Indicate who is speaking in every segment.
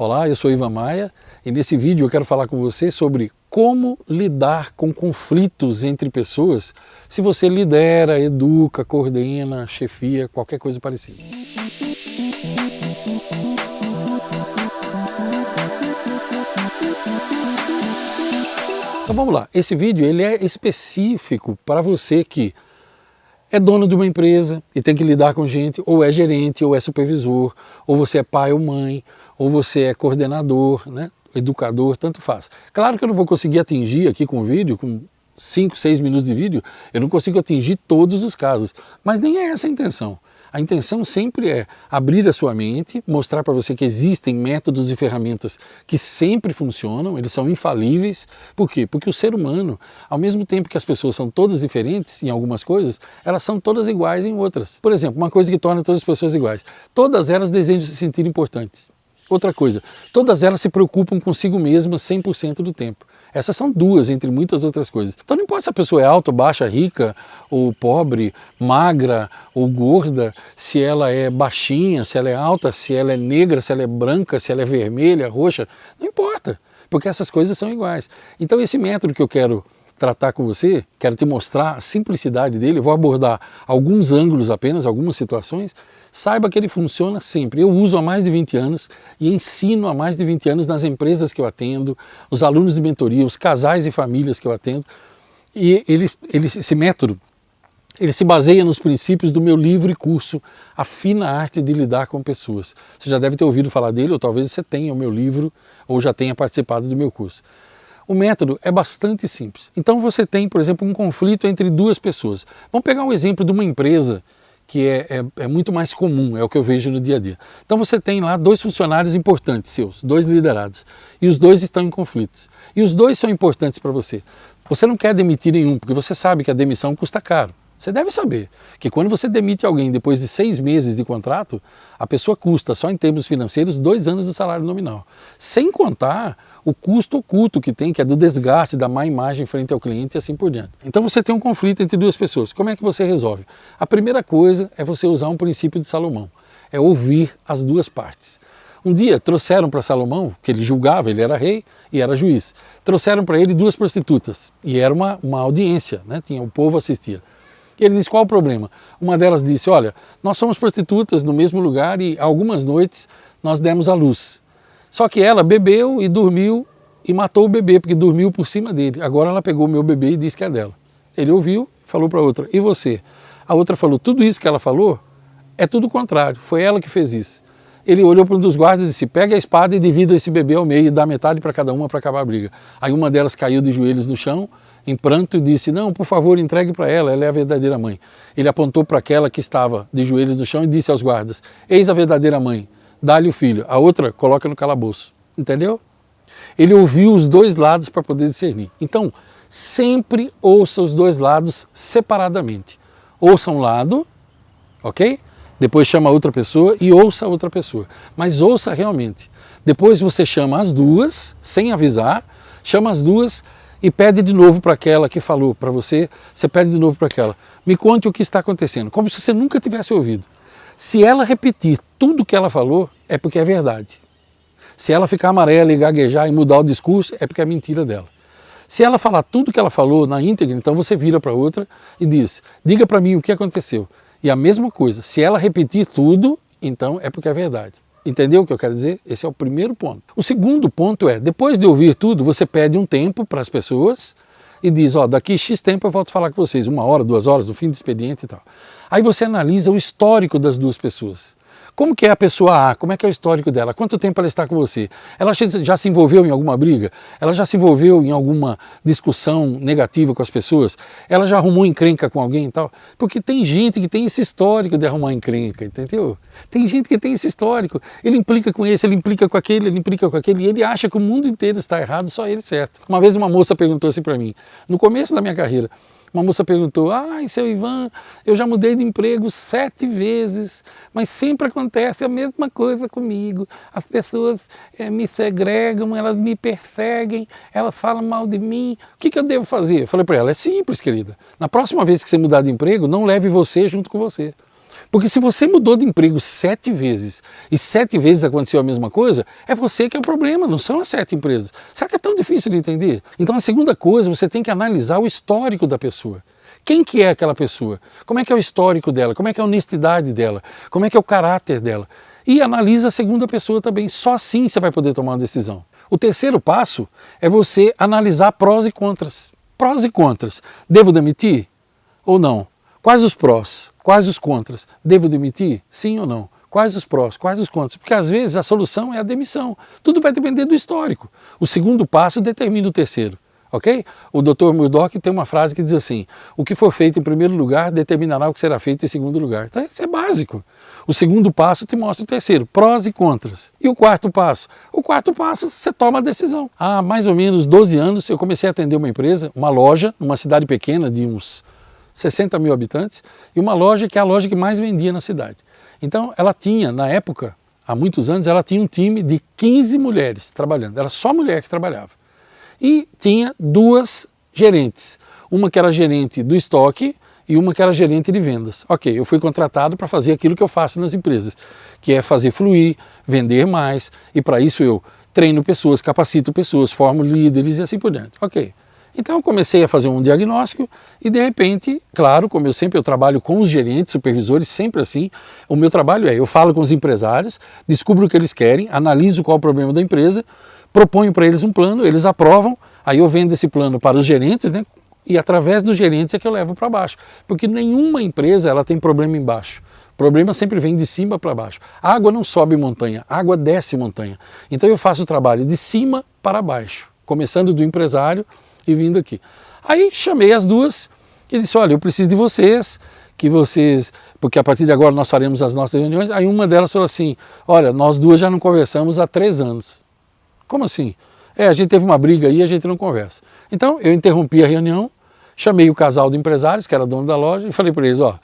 Speaker 1: Olá, eu sou Ivan Maia e nesse vídeo eu quero falar com você sobre como lidar com conflitos entre pessoas se você lidera, educa, coordena, chefia, qualquer coisa parecida. Então vamos lá, esse vídeo ele é específico para você que é dono de uma empresa e tem que lidar com gente, ou é gerente, ou é supervisor, ou você é pai ou mãe, ou você é coordenador, né? Educador, tanto faz. Claro que eu não vou conseguir atingir aqui com o vídeo, com 5, 6 minutos de vídeo, eu não consigo atingir todos os casos, mas nem é essa a intenção. A intenção sempre é abrir a sua mente, mostrar para você que existem métodos e ferramentas que sempre funcionam, eles são infalíveis. Por quê? Porque o ser humano, ao mesmo tempo que as pessoas são todas diferentes em algumas coisas, elas são todas iguais em outras. Por exemplo, uma coisa que torna todas as pessoas iguais, todas elas desejam se sentir importantes. Outra coisa, todas elas se preocupam consigo mesmas 100% do tempo. Essas são duas, entre muitas outras coisas. Então não importa se a pessoa é alta, baixa, rica, ou pobre, magra ou gorda, se ela é baixinha, se ela é alta, se ela é negra, se ela é branca, se ela é vermelha, roxa, não importa, porque essas coisas são iguais. Então esse método que eu quero tratar com você, quero te mostrar a simplicidade dele, eu vou abordar alguns ângulos apenas, algumas situações. Saiba que ele funciona sempre. Eu uso há mais de 20 anos e ensino há mais de 20 anos nas empresas que eu atendo, os alunos de mentoria, os casais e famílias que eu atendo. E esse método, ele se baseia nos princípios do meu livro e curso, A Fina Arte de Lidar com Pessoas. Você já deve ter ouvido falar dele, ou talvez você tenha o meu livro, ou já tenha participado do meu curso. O método é bastante simples. Então você tem, por exemplo, um conflito entre duas pessoas. Vamos pegar um exemplo de uma empresa que é muito mais comum, é o que eu vejo no dia a dia. Então você tem lá dois funcionários importantes seus, dois liderados, e os dois estão em conflitos. E os dois são importantes para você. Você não quer demitir nenhum, porque você sabe que a demissão custa caro. Você deve saber que quando você demite alguém depois de 6 meses de contrato, a pessoa custa, só em termos financeiros, 2 anos do salário nominal. Sem contar o custo oculto que tem, que é do desgaste, da má imagem frente ao cliente e assim por diante. Então você tem um conflito entre duas pessoas. Como é que você resolve? A primeira coisa é você usar um princípio de Salomão. É ouvir as duas partes. Um dia trouxeram para Salomão, que ele julgava, ele era rei e era juiz, trouxeram para ele 2 prostitutas. E era uma audiência, né? O povo assistia. E ele disse, qual o problema? Uma delas disse, olha, nós somos prostitutas no mesmo lugar e algumas noites nós demos à luz. Só que ela bebeu e dormiu e matou o bebê, porque dormiu por cima dele. Agora ela pegou o meu bebê e disse que é dela. Ele ouviu, falou para a outra, e você? A outra falou, tudo isso que ela falou é tudo o contrário, foi ela que fez isso. Ele olhou para um dos guardas e disse, pega a espada e divida esse bebê ao meio e dá metade para cada uma para acabar a briga. Aí uma delas caiu de joelhos no chão, em pranto, e disse, não, por favor, entregue para ela é a verdadeira mãe. Ele apontou para aquela que estava de joelhos no chão e disse aos guardas, eis a verdadeira mãe, dá-lhe o filho, a outra coloca no calabouço. Entendeu? Ele ouviu os dois lados para poder discernir. Então, sempre ouça os dois lados separadamente. Ouça um lado, ok? Depois chama outra pessoa e ouça outra pessoa. Mas ouça realmente. Depois você chama as duas, sem avisar, chama as duas e pede de novo para aquela que falou para você, você pede de novo para aquela. Me conte o que está acontecendo, como se você nunca tivesse ouvido. Se ela repetir tudo o que ela falou, é porque é verdade. Se ela ficar amarela e gaguejar e mudar o discurso, é porque é mentira dela. Se ela falar tudo o que ela falou na íntegra, então você vira para outra e diz, diga para mim o que aconteceu. E a mesma coisa, se ela repetir tudo, então é porque é verdade. Entendeu o que eu quero dizer? Esse é o primeiro ponto. O segundo ponto é, depois de ouvir tudo, você pede um tempo para as pessoas e diz, ó, daqui X tempo eu volto a falar com vocês, 1 hora, 2 horas, no fim do expediente e tal. Aí você analisa o histórico das duas pessoas. Como que é a pessoa A? Como é que é o histórico dela? Quanto tempo ela está com você? Ela já se envolveu em alguma briga? Ela já se envolveu em alguma discussão negativa com as pessoas? Ela já arrumou encrenca com alguém e tal? Porque tem gente que tem esse histórico de arrumar encrenca, entendeu? Tem gente que tem esse histórico. Ele implica com esse, ele implica com aquele, ele implica com aquele, e ele acha que o mundo inteiro está errado, só ele certo. Uma vez uma moça perguntou assim para mim, no começo da minha carreira, uma moça perguntou, seu Ivan, eu já mudei de emprego 7 vezes, mas sempre acontece a mesma coisa comigo. As pessoas me segregam, elas me perseguem, elas falam mal de mim. O que eu devo fazer? Eu falei para ela, é simples, querida. Na próxima vez que você mudar de emprego, não leve você junto com você. Porque se você mudou de emprego 7 vezes e 7 vezes aconteceu a mesma coisa, é você que é o problema, não são as 7 empresas. Será que é tão difícil de entender? Então a segunda coisa, você tem que analisar o histórico da pessoa. Quem que é aquela pessoa? Como é que é o histórico dela? Como é que é a honestidade dela? Como é que é o caráter dela? E analisa a segunda pessoa também. Só assim você vai poder tomar uma decisão. O terceiro passo é você analisar prós e contras. Prós e contras. Devo demitir ou não? Quais os prós? Quais os contras? Devo demitir? Sim ou não? Quais os prós? Quais os contras? Porque às vezes a solução é a demissão. Tudo vai depender do histórico. O segundo passo determina o terceiro. Ok? O Dr. Murdoch tem uma frase que diz assim: o que for feito em primeiro lugar determinará o que será feito em segundo lugar. Então isso é básico. O segundo passo te mostra o terceiro, prós e contras. E o quarto passo? O quarto passo, você toma a decisão. Há mais ou menos 12 anos eu comecei a atender uma empresa, uma loja, numa cidade pequena de uns 60 mil habitantes, e uma loja que é a loja que mais vendia na cidade. Então ela tinha, na época, há muitos anos, ela tinha um time de 15 mulheres trabalhando. Era só mulher que trabalhava. E tinha 2 gerentes, uma que era gerente do estoque e uma que era gerente de vendas. Ok, eu fui contratado para fazer aquilo que eu faço nas empresas, que é fazer fluir, vender mais, e para isso eu treino pessoas, capacito pessoas, formo líderes e assim por diante. Ok, então eu comecei a fazer um diagnóstico e de repente, claro, como eu trabalho com os gerentes, supervisores, sempre assim, o meu trabalho eu falo com os empresários, descubro o que eles querem, analiso qual é o problema da empresa, proponho para eles um plano, eles aprovam, aí eu vendo esse plano para os gerentes, né? E através dos gerentes é que eu levo para baixo. Porque nenhuma empresa ela tem problema embaixo. O problema sempre vem de cima para baixo. A água não sobe montanha, a água desce montanha. Então eu faço o trabalho de cima para baixo, começando do empresário e vindo aqui. Aí chamei as 2 e disse, olha, eu preciso de vocês, porque a partir de agora nós faremos as nossas reuniões. Aí uma delas falou assim, olha, nós 2 já não conversamos há 3 anos. Como assim? A gente teve uma briga aí e a gente não conversa. Então eu interrompi a reunião, chamei o casal de empresários, que era dono da loja, e falei para eles, ó,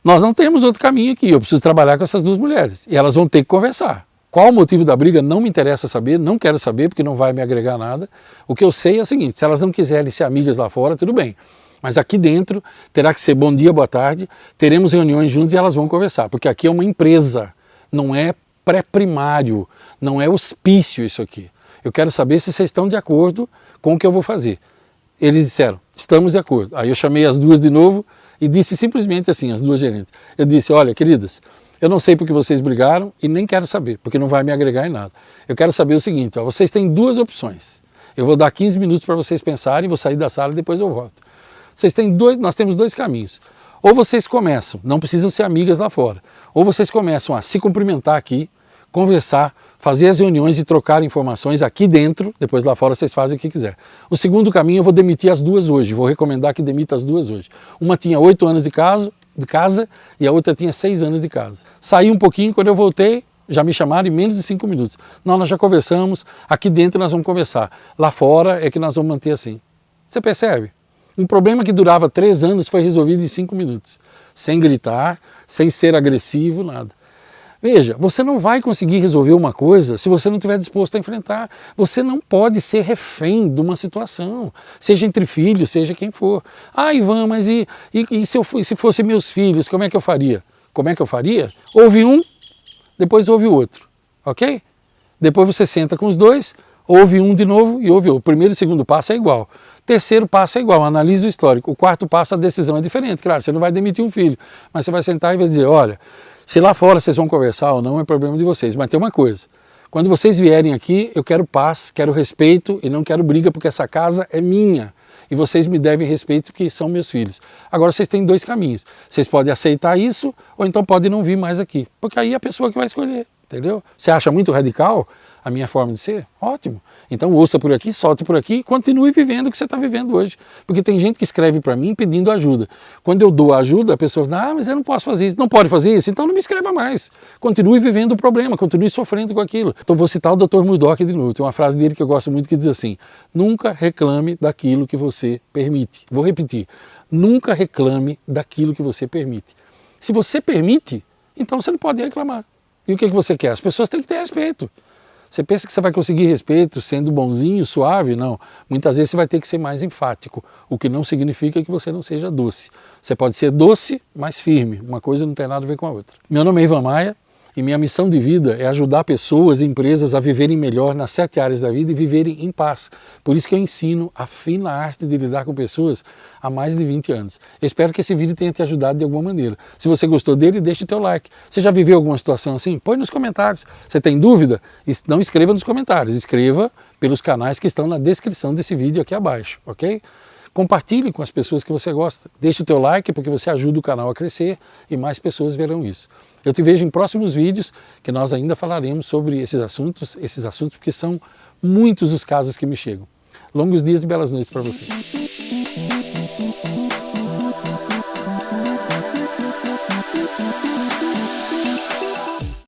Speaker 1: nós não temos outro caminho aqui, eu preciso trabalhar com essas 2 mulheres, e elas vão ter que conversar. Qual o motivo da briga? Não me interessa saber, não quero saber, porque não vai me agregar nada. O que eu sei é o seguinte, se elas não quiserem ser amigas lá fora, tudo bem. Mas aqui dentro terá que ser bom dia, boa tarde, teremos reuniões juntos e elas vão conversar, porque aqui é uma empresa, não é pré-primário, não é hospício isso aqui. Eu quero saber se vocês estão de acordo com o que eu vou fazer. Eles disseram, estamos de acordo. Aí eu chamei as 2 de novo e disse simplesmente assim, as 2 gerentes. Eu disse, olha, queridas, eu não sei porque vocês brigaram e nem quero saber, porque não vai me agregar em nada. Eu quero saber o seguinte, ó, vocês têm 2 opções. Eu vou dar 15 minutos para vocês pensarem, vou sair da sala e depois eu volto. Nós temos 2 caminhos. Ou vocês começam, não precisam ser amigas lá fora, ou vocês começam a se cumprimentar aqui, conversar, fazer as reuniões e trocar informações aqui dentro, depois lá fora vocês fazem o que quiser. O segundo caminho eu vou demitir as 2 hoje, vou recomendar que demita as 2 hoje. Uma tinha 8 anos de casa e a outra tinha 6 anos de casa. Saí um pouquinho, quando eu voltei, já me chamaram em menos de 5 minutos. Não, nós já conversamos, aqui dentro nós vamos conversar, lá fora é que nós vamos manter assim. Você percebe? Um problema que durava 3 anos foi resolvido em 5 minutos, sem gritar, sem ser agressivo, nada. Veja, você não vai conseguir resolver uma coisa se você não estiver disposto a enfrentar. Você não pode ser refém de uma situação, seja entre filhos, seja quem for. Ah, Ivan, mas e se fossem meus filhos, como é que eu faria? Como é que eu faria? Ouve um, depois ouve o outro, ok? Depois você senta com os 2, ouve um de novo e ouve outro. O primeiro e o segundo passo é igual. Terceiro passo é igual, analisa o histórico. O quarto passo, a decisão é diferente. Claro, você não vai demitir um filho, mas você vai sentar e vai dizer, olha, se lá fora vocês vão conversar ou não, é problema de vocês. Mas tem uma coisa, quando vocês vierem aqui, eu quero paz, quero respeito e não quero briga, porque essa casa é minha. E vocês me devem respeito porque são meus filhos. Agora vocês têm 2 caminhos. Vocês podem aceitar isso ou então podem não vir mais aqui. Porque aí é a pessoa que vai escolher, entendeu? Você acha muito radical a minha forma de ser? Ótimo. Então ouça por aqui, solte por aqui e continue vivendo o que você está vivendo hoje. Porque tem gente que escreve para mim pedindo ajuda. Quando eu dou ajuda, a pessoa diz, ah, mas eu não posso fazer isso. Não pode fazer isso? Então não me escreva mais. Continue vivendo o problema, continue sofrendo com aquilo. Então vou citar o Dr. Murdoch de novo. Tem uma frase dele que eu gosto muito que diz assim, nunca reclame daquilo que você permite. Vou repetir, nunca reclame daquilo que você permite. Se você permite, então você não pode reclamar. E o que você quer? As pessoas têm que ter respeito. Você pensa que você vai conseguir respeito sendo bonzinho, suave? Não. Muitas vezes você vai ter que ser mais enfático, o que não significa que você não seja doce. Você pode ser doce, mas firme. Uma coisa não tem nada a ver com a outra. Meu nome é Ivan Maia e minha missão de vida é ajudar pessoas e empresas a viverem melhor nas 7 áreas da vida e viverem em paz. Por isso que eu ensino a fina arte de lidar com pessoas há mais de 20 anos. Eu espero que esse vídeo tenha te ajudado de alguma maneira. Se você gostou dele, deixe o teu like. Você já viveu alguma situação assim? Põe nos comentários. Você tem dúvida? Não escreva nos comentários, escreva pelos canais que estão na descrição desse vídeo aqui abaixo, ok? Compartilhe com as pessoas que você gosta. Deixe o teu like porque você ajuda o canal a crescer e mais pessoas verão isso. Eu te vejo em próximos vídeos que nós ainda falaremos sobre esses assuntos porque são muitos os casos que me chegam. Longos dias e belas noites para você.